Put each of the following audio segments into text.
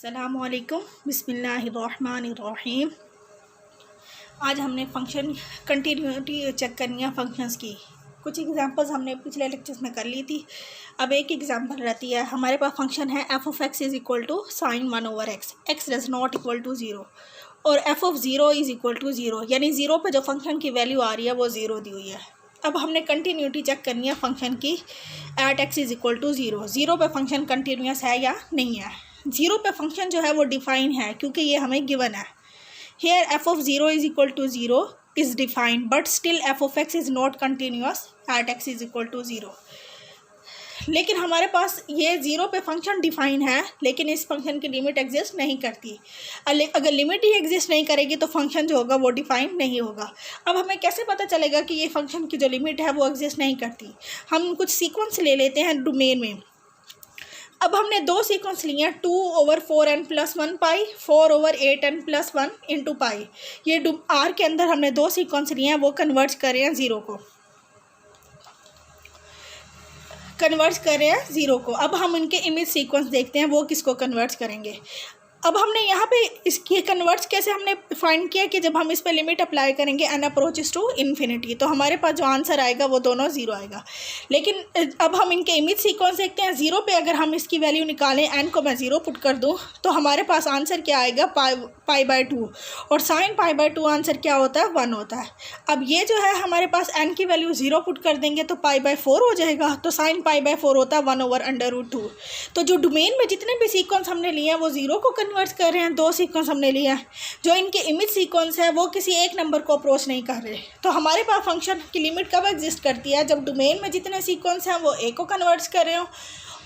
अस्सलामुअलैकुम बिस्मिल्लाहिर्रहमानिर्रहीम। आज हमने फंक्शन कंटिन्यूटी चेक करनी है फंक्शंस की। कुछ एग्जांपल्स हमने पिछले लेक्चर्स में कर ली थी। अब एक एग्जांपल रहती है, हमारे पास फंक्शन है f of x is equal to sine 1/x, x does not equal to 0 और f of 0 is equal to 0, यानी 0 पे जो फंक्शन की वैल्यू आ रही है वो 0 दी हुई है। अब हमने कंटिन्यूटी चेक करनी है फंक्शन की at x is equal to 0। 0 पे फंक्शन कंटिन्यूस है या नहीं है। 0 पे फंक्शन जो है वो डिफाइन है क्योंकि ये हमें गिवन है। Here f of 0 is equal to 0 is defined but still f of x is not continuous at x is equal to 0। लेकिन हमारे पास ये 0 पे फंक्शन डिफाइन है, लेकिन इस फंक्शन की लिमिट एग्जिस्ट नहीं करती। अगर लिमिट ही एग्जिस्ट नहीं करेगी तो फंक्शन जो होगा वो डिफाइन नहीं होगा। अब हमें कैसे पता चलेगा कि ये फंक्शन की जो लिमिट है वो एग्जिस्ट नहीं करती। हम कुछ सीक्वेंस ले लेते हैं डोमेन में। अब हमने दो सीक्वेंस लिए हैं, 2/4n+1 पाई, 4/8n+1 इंटू पाई। ये आर के अंदर हमने दो सीक्वेंस लिए हैं, वो कन्वर्ट कर रहे हैं 0 को, अब हम इनके इमेज सीक्वेंस देखते हैं वो किसको कन्वर्ट करेंगे। अब हमने यहाँ पे इसके कन्वर्ट्स कैसे हमने फाइंड किया कि जब हम इस पे लिमिट अप्लाई करेंगे n अप्रोचेस टू इन्फिनिटी, तो हमारे पास जो आंसर आएगा वो दोनों 0 आएगा। लेकिन अब हम इनके इमेज सीक्वेंस देखते हैं। 0 पे अगर हम इसकी वैल्यू निकालें, n को मैं 0 पुट कर दूँ तो हमारे पास आंसर क्या आएगा, पाई/2, और साइन पाई/2 आंसर क्या होता है, 1 होता है। अब ये जो है हमारे पास n की वैल्यू 0 पुट कर देंगे तो पाई/4 हो जाएगा, तो साइन पाई/4 होता है 1/√2। तो जो डोमेन में जितने भी सीक्वेंस हमने लिए हैं वो 0 को कन्वर्ट कर रहे हैं। दो सीक्वेंस हमने लिया है, जो इनके इमेज सीक्वेंस है वो किसी एक नंबर को अप्रोच नहीं कर रहे। तो हमारे पास फंक्शन की लिमिट कब एग्जिस्ट करती है, जब डोमेन में जितने सीक्वेंस हैं वो एक को कन्वर्ट कर रहे हो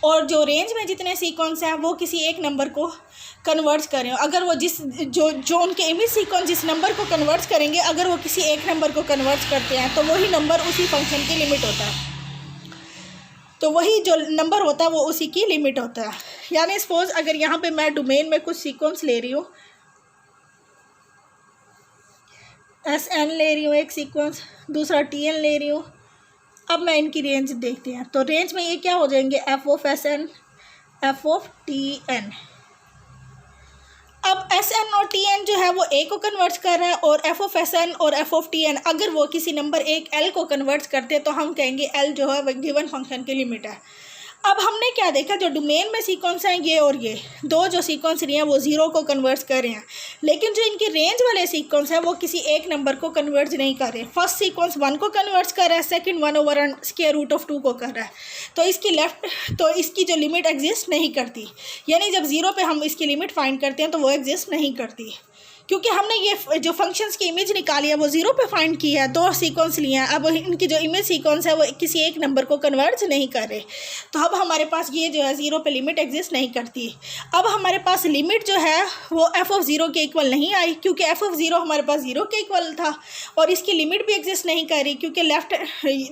और जो रेंज में जितने सीक्वेंस हैं वो किसी एक नंबर को कन्वर्ट कर रहे हो। अगर वो जो उनके इमेज सीक्वेंस जिस नंबर को कन्वर्ट करेंगे, अगर वो किसी एक नंबर को कन्वर्ट करते हैं तो वही नंबर उसी फंक्शन की लिमिट होता है। तो वही जो नंबर होता है वो उसी की लिमिट होता है। यानी सपोज अगर यहाँ पे मैं डोमेन में कुछ सीक्वेंस ले रही हूँ, SN ले रही हूँ एक सीक्वेंस, दूसरा TN ले रही हूँ। अब मैं इनकी रेंज देखते हैं, तो रेंज में ये क्या हो जाएंगे, F of SN, F of TN। अब SN और TN जो है वो A को कन्वर्ट कर रहा है और F ऑफ SN और F ऑफ TN अगर वो किसी नंबर एक L को कन्वर्ट करते हैं तो हम कहेंगे L जो है वो गिवन फंक्शन की लिमिट है। अब हमने क्या देखा, जो डोमेन में सीक्वेंस हैं ये और ये दो जो सीक्वेंस लिए हैं वो 0 को कन्वर्ट कर रहे हैं, लेकिन जो इनकी रेंज वाले सीक्वेंस हैं वो किसी एक नंबर को कन्वर्ट नहीं कर रहे। फर्स्ट सीक्वेंस 1 को कन्वर्ट कर रहा है, सेकंड 1/√2 को कर रहा है। तो इसकी जो लिमिट एग्जिस्ट नहीं करती, यानी जब 0 पे हम इसकी लिमिट फाइंड करते हैं तो वो एग्जिस्ट नहीं करती, क्योंकि हमने ये जो फंक्शंस की इमेज निकाली है वो 0 पे फाइंड की है, दो सीक्वेंस लिए हैं। अब इनकी जो इमेज सीक्वेंस है वो किसी एक नंबर को कन्वर्ट नहीं कर रहे, तो अब हमारे पास ये जो है 0 पे लिमिट एग्जिस्ट नहीं करती। अब हमारे पास लिमिट जो है वो f ऑफ 0 के इक्वल नहीं आई, क्योंकि f ऑफ 0 हमारे पास 0 के इक्वल था, और इसकी लिमिट भी एग्जिस्ट नहीं कर रही क्योंकि लेफ्ट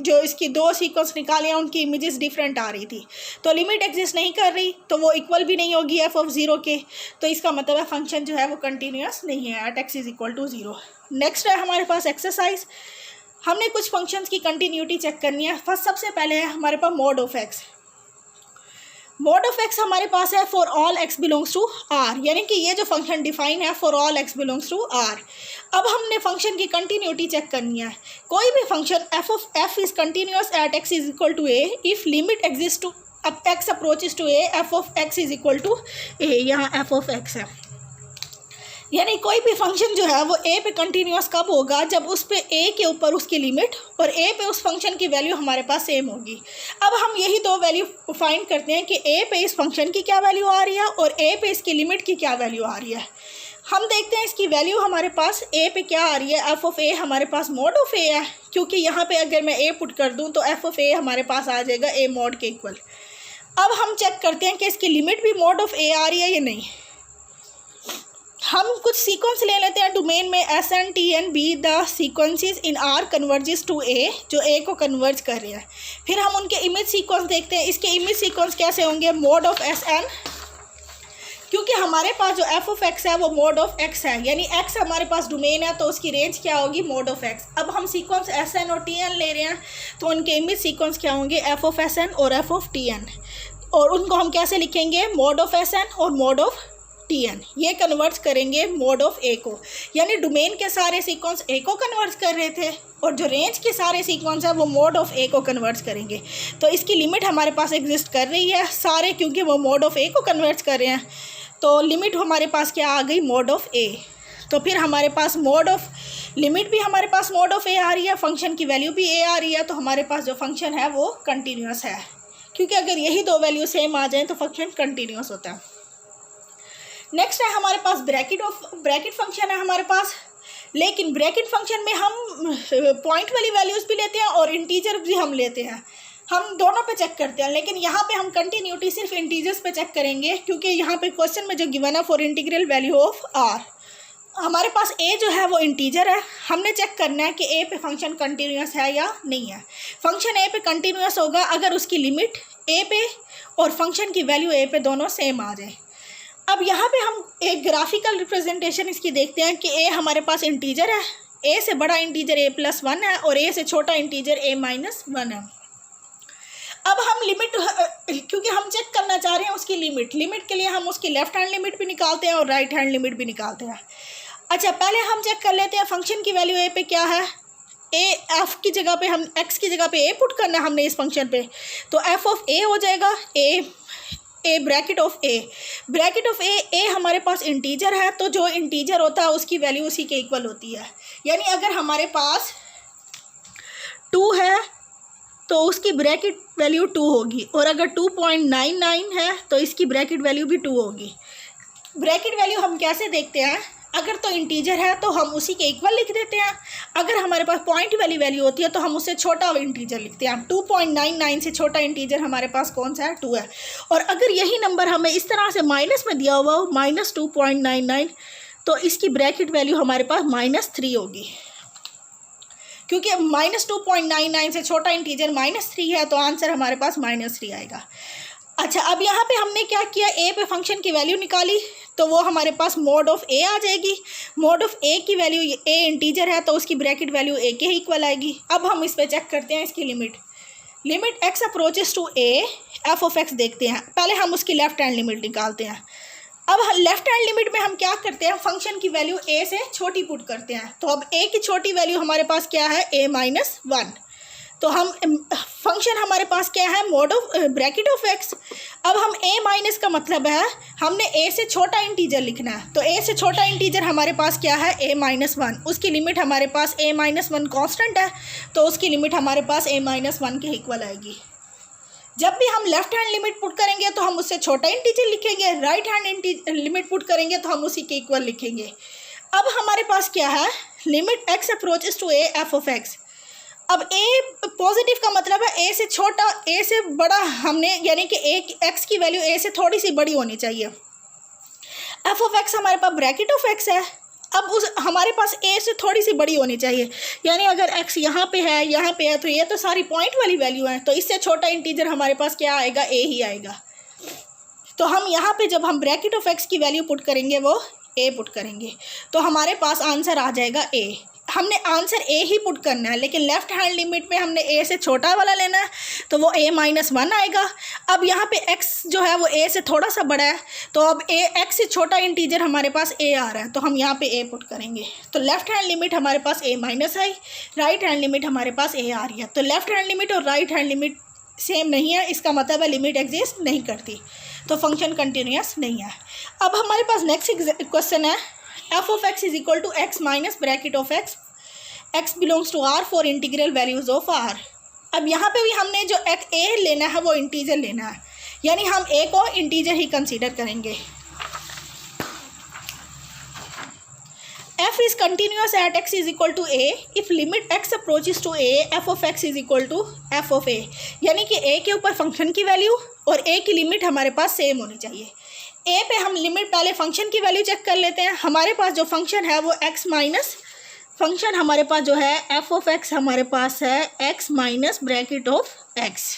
जो इसकी दो सीक्वेंस निकाले हैं उनकी इमेजेस डिफरेंट आ रही थी, तो लिमिट एग्जिस्ट नहीं कर रही, तो वो इक्वल भी नहीं होगी f ऑफ 0 के। तो इसका मतलब है फंक्शन जो है वो कंटिन्यूस नहीं है at x is equal to 0। Next है हमारे पास एक्सरसाइज। हमने कुछ फंक्शंस की कंटिन्यूटी चेक करनी है। फर्स्ट सबसे पहले है हमारे पास mode of X. Mode of X हमारे पास है for all X belongs to R, यानी कि ये जो फंक्शन डिफाइन है for all X belongs to R. अब हमने फंक्शन की कंटिन्यूटी चेक करनी है। कोई भी function F of F is continuous at x is equal to A if limit exist to अब X approaches to A, F of x is equal to A, यहाँ F of x है। यानी कोई भी फंक्शन जो है वो ए पे कंटिन्यूस कब होगा, जब उस पे ए के ऊपर उसकी लिमिट और ए पे उस फंक्शन की वैल्यू हमारे पास सेम होगी। अब हम यही दो वैल्यू फाइंड करते हैं कि ए पे इस फंक्शन की क्या वैल्यू आ रही है और ए पे इसकी लिमिट की क्या वैल्यू आ रही है। हम देखते हैं इसकी वैल्यू हमारे पास ए पे क्या आ रही है, एफ ऑफ ए हमारे पास मोड ऑफ ए है, क्योंकि यहाँ पे अगर मैं ए पुट कर दूँ तो एफ ऑफ ए हमारे पास आ जाएगा ए मोड के इक्वल। अब हम चेक करते हैं कि इसकी लिमिट भी मोड ऑफ ए आ रही है या नहीं। हम कुछ सीक्वेंस ले लेते हैं डोमेन में SN TN B the sequences in R converges to A, जो A को कन्वर्ज कर रहे हैं। फिर हम उनके इमेज सीक्वेंस देखते हैं। इसके इमेज सीक्वेंस कैसे होंगे, मोड ऑफ SN, क्योंकि हमारे पास जो f ऑफ x है वो मोड ऑफ x है, यानी x हमारे पास डोमेन है तो उसकी रेंज क्या होगी, मोड ऑफ x। अब हम सीक्वेंस SN और TN ले रहे हैं तो उनके इमेज सीक्वेंस क्या होंगे, f ऑफ SN और f ऑफ TN, और उनको हम कैसे लिखेंगे, मोड ऑफ SN और मोड ऑफ TN, ये कन्वर्ट्स करेंगे मोड ऑफ ए को, यानी डोमेन के सारे सीक्वेंस ए को कन्वर्ट्स कर रहे थे और जो रेंज के सारे सीक्वेंस है वो मोड ऑफ ए को कन्वर्ट्स करेंगे। तो इसकी लिमिट हमारे पास एग्जिस्ट कर रही है सारे, क्योंकि वो मोड ऑफ ए को कन्वर्ट्स कर रहे हैं। तो लिमिट हमारे पास क्या आ गई, मोड ऑफ ए। तो फिर हमारे पास मोड ऑफ लिमिट भी हमारे पास मोड ऑफ ए आ रही है, फंक्शन की वैल्यू भी ए आ रही है, तो हमारे पास जो फंक्शन है वो कंटिन्यूस है, क्योंकि अगर यही दो वैल्यू सेम आ जाए तो फंक्शन कंटिन्यूस होता है। नेक्स्ट है हमारे पास ब्रैकेट फंक्शन है हमारे पास, लेकिन ब्रैकेट फंक्शन में हम पॉइंट वाली वैल्यूज़ भी लेते हैं और इंटीजर भी हम लेते हैं, हम दोनों पे चेक करते हैं। लेकिन यहाँ पे हम कंटिन्यूटी सिर्फ इंटीजर्स पे चेक करेंगे, क्योंकि यहाँ पे क्वेश्चन में जो गिवन है for integral value of r, हमारे पास ए जो है वो इंटीजर है, हमने चेक करना है कि ए पे फंक्शन कंटिन्यूस है या नहीं है। फंक्शन ए पे कंटिन्यूस होगा अगर उसकी लिमिट ए पे और फंक्शन की वैल्यू ए पे दोनों सेम आ जाए। अब यहाँ पे हम एक ग्राफिकल रिप्रेजेंटेशन इसकी देखते हैं कि ए हमारे पास इंटीजर है, ए से बड़ा इंटीजर a+1 है और ए से छोटा इंटीजर a-1 है। अब हम लिमिट, क्योंकि हम चेक करना चाह रहे हैं उसकी लिमिट के लिए हम उसकी लेफ्ट हैंड लिमिट भी निकालते हैं और राइट हैंड लिमिट भी निकालते हैं। अच्छा, पहले हम चेक कर लेते हैं फंक्शन की वैल्यू ए पे क्या है। एफ की जगह पे हम एक्स की जगह पे ए पुट करना है हमने इस फंक्शन पे, तो एफ ऑफ ए हो जाएगा ए ब्रैकेट ऑफ ए हमारे पास इंटीजर है, तो जो इंटीजर होता है उसकी वैल्यू उसी के इक्वल होती है। यानी अगर हमारे पास 2 है तो उसकी ब्रैकेट वैल्यू 2 होगी, और अगर 2.99 है तो इसकी ब्रैकेट वैल्यू भी 2 होगी। ब्रैकेट वैल्यू हम कैसे देखते हैं, अगर तो इंटीजर है तो हम उसी के इक्वल लिख देते हैं, अगर हमारे पास पॉइंट वाली वैल्यू होती है तो हम उससे छोटा इंटीजर लिखते हैं। 2.99 से छोटा इंटीजर हमारे पास कौन सा है, 2 है। और अगर यही नंबर हमें इस तरह से माइनस में दिया हुआ हो, -2.99, तो इसकी ब्रैकेट वैल्यू हमारे पास -3 होगी, क्योंकि -2.99 से छोटा इंटीजर -3 है, तो आंसर हमारे पास -3 आएगा। अच्छा, अब यहाँ पे हमने क्या किया, ए पे फंक्शन की वैल्यू निकाली, तो वो हमारे पास मोड ऑफ ए आ जाएगी। मोड ऑफ ए की वैल्यू, ए इंटीजर है तो उसकी ब्रैकेट वैल्यू ए के इक्वल आएगी। अब हम इस पे चेक करते हैं इसकी limit x approaches to A, F of x देखते हैं। पहले हम उसकी लेफ्ट हैंड लिमिट निकालते हैं। अब लेफ्ट हैंड लिमिट में हम क्या करते हैं, फंक्शन की वैल्यू ए से छोटी पुट करते हैं। तो अब ए की छोटी वैल्यू हमारे पास क्या है, a-1, तो हम फंक्शन हमारे पास क्या है, mode of bracket of x. अब हम a- का मतलब है हमने a से छोटा इंटीजर लिखना है, तो a से छोटा इंटीजर हमारे पास क्या है, a-1, उसकी लिमिट हमारे पास a-1 कांस्टेंट है, तो उसकी लिमिट हमारे पास a-1 के इक्वल आएगी। जब भी हम लेफ्ट हैंड लिमिट पुट करेंगे तो हम उससे छोटा इंटीजर लिखेंगे, राइट हैंड लिमिट पुट करेंगे तो हम उसी के इक्वल लिखेंगे। अब हमारे पास क्या है, limit x approaches to A F of x. अब ए पॉजिटिव का मतलब है ए से छोटा, ए से बड़ा हमने, यानी कि एक्स की वैल्यू ए से थोड़ी सी बड़ी होनी चाहिए। एफ ऑफ एक्स हमारे पास ब्रैकेट ऑफ एक्स है, अब हमारे पास ए से थोड़ी सी बड़ी होनी चाहिए, यानी अगर एक्स यहाँ पे है तो ये तो सारी पॉइंट वाली वैल्यू है, तो इससे छोटा इंटीजर हमारे पास क्या आएगा, ए ही आएगा। तो हम यहाँ पे जब हम ब्रैकेट ऑफ एक्स की वैल्यू पुट करेंगे वो ए पुट करेंगे, तो हमारे पास आंसर आ जाएगा ए। हमने आंसर ए ही पुट करना है, लेकिन लेफ्ट हैंड लिमिट में हमने ए से छोटा वाला लेना है, तो वो a-1 आएगा। अब यहाँ पे x जो है वो a से थोड़ा सा बड़ा है, तो अब x से छोटा इंटीजर हमारे पास a आ रहा है, तो हम यहाँ पे a पुट करेंगे। तो लेफ्ट हैंड लिमिट हमारे पास a- I, right hand limit हमारे पास a आ रही है। तो लेफ्ट हैंड लिमिट और राइट हैंड लिमिट सेम नहीं है, इसका मतलब है लिमिट एग्जिस्ट नहीं करती, तो फंक्शन कंटिन्यूस नहीं है। अब हमारे पास नेक्स्ट क्वेश्चन है, f of x is equal to x minus bracket of x, x belongs to r for integral values of r. अब यहाँ पे भी हमने जो ए लेना है वो इंटीजर लेना है, यानी हम ए को इंटीजर ही कंसीडर करेंगे। f is continuous at x is equal to a if limit x approaches to a f of x is equal to f of a, यानी कि a के ऊपर फंक्शन की वैल्यू और a की लिमिट हमारे पास same होनी चाहिए। a पे हम लिमिट पहले फंक्शन की वैल्यू चेक कर लेते हैं। हमारे पास जो फंक्शन है वो x माइनस फंक्शन हमारे पास जो है f ऑफ x हमारे पास है x minus bracket of x।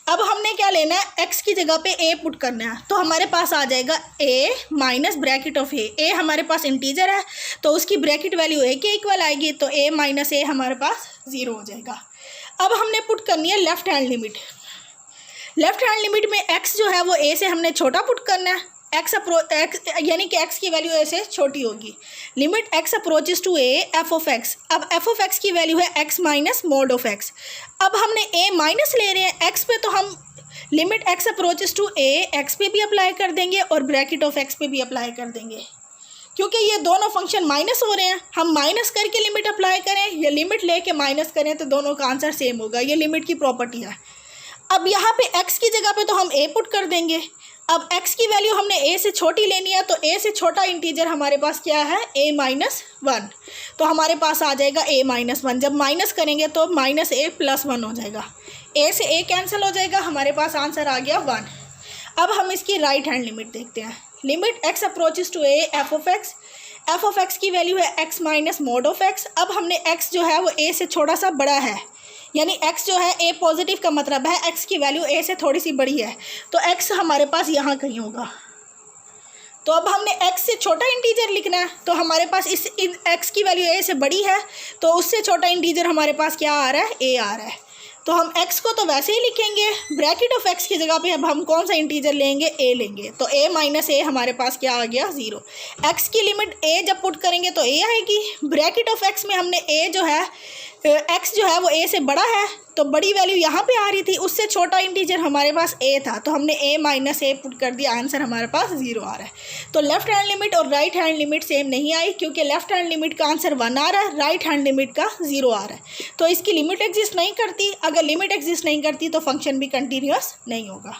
अब हमने क्या लेना है, x की जगह पे a पुट करना है, तो हमारे पास आ जाएगा a minus bracket of a हमारे पास इंटीजर है तो उसकी ब्रैकेट वैल्यू a के इक्वल आएगी, तो a माइनस a हमारे पास 0 हो जाएगा। अब हमने पुट करनी है left hand limit. Left hand limit में x जो है वो a से हमने छोटा पुट करना है, यानी कि x की वैल्यू a से छोटी होगी। Limit x approaches to a f of x। अब f ऑफ x की वैल्यू है x minus mod of x। अब हमने a माइनस ले रहे हैं x पे, तो हम limit x approaches to a x पे भी अप्लाई कर देंगे और ब्रैकेट ऑफ x पे भी अप्लाई कर देंगे। क्योंकि ये दोनों फंक्शन माइनस हो रहे हैं, हम माइनस करके लिमिट अप्लाई करें या लिमिट लेके माइनस करें तो दोनों का आंसर सेम होगा। ये लिमिट की प्रॉपर्टी है। अब यहाँ पे x की जगह पे तो हम a पुट कर देंगे। अब x की वैल्यू हमने a से छोटी लेनी है, तो a से छोटा इंटीजर हमारे पास क्या है, a माइनस 1। तो हमारे पास आ जाएगा a माइनस 1। जब माइनस करेंगे तो माइनस a प्लस 1 हो जाएगा, a से a कैंसिल हो जाएगा, हमारे पास आंसर आ गया 1। अब हम इसकी राइट हैंड लिमिट देखते हैं। Limit x approaches to a f of x की वैल्यू है x minus mod of x। अब हमने x जो है वो a से थोड़ा सा बड़ा है, यानी x जो है a पॉजिटिव का मतलब है x की वैल्यू a से थोड़ी सी बड़ी है, तो x हमारे पास यहाँ कहीं होगा। तो अब हमने x से छोटा इंटीजर लिखना है, तो हमारे पास इस x की वैल्यू a से बड़ी है, तो उससे छोटा इंटीजर हमारे पास क्या आ रहा है, a आ रहा है। तो हम x को तो वैसे ही लिखेंगे, ब्रैकेट ऑफ x की जगह पे अब हम कौन सा इंटीजर लेंगे, a लेंगे। तो a माइनस a हमारे पास क्या आ गया, 0। x की लिमिट a जब पुट करेंगे तो a आएगी। ब्रैकेट ऑफ x में हमने a जो है x जो है वो a से बड़ा है, तो बड़ी वैल्यू यहाँ पे आ रही थी, उससे छोटा इंटीजर हमारे पास a था, तो हमने a माइनस a पुट कर दिया, आंसर हमारे पास 0 आ रहा है। तो लेफ्ट हैंड लिमिट और राइट हैंड लिमिट सेम नहीं आई, क्योंकि लेफ्ट हैंड लिमिट का आंसर 1 आ रहा है, राइट हैंड लिमिट का 0 आ रहा है। तो इसकी लिमिट एग्जिस्ट नहीं करती। अगर लिमिट एग्जिस्ट नहीं करती तो फंक्शन भी कंटिन्यूअस नहीं होगा।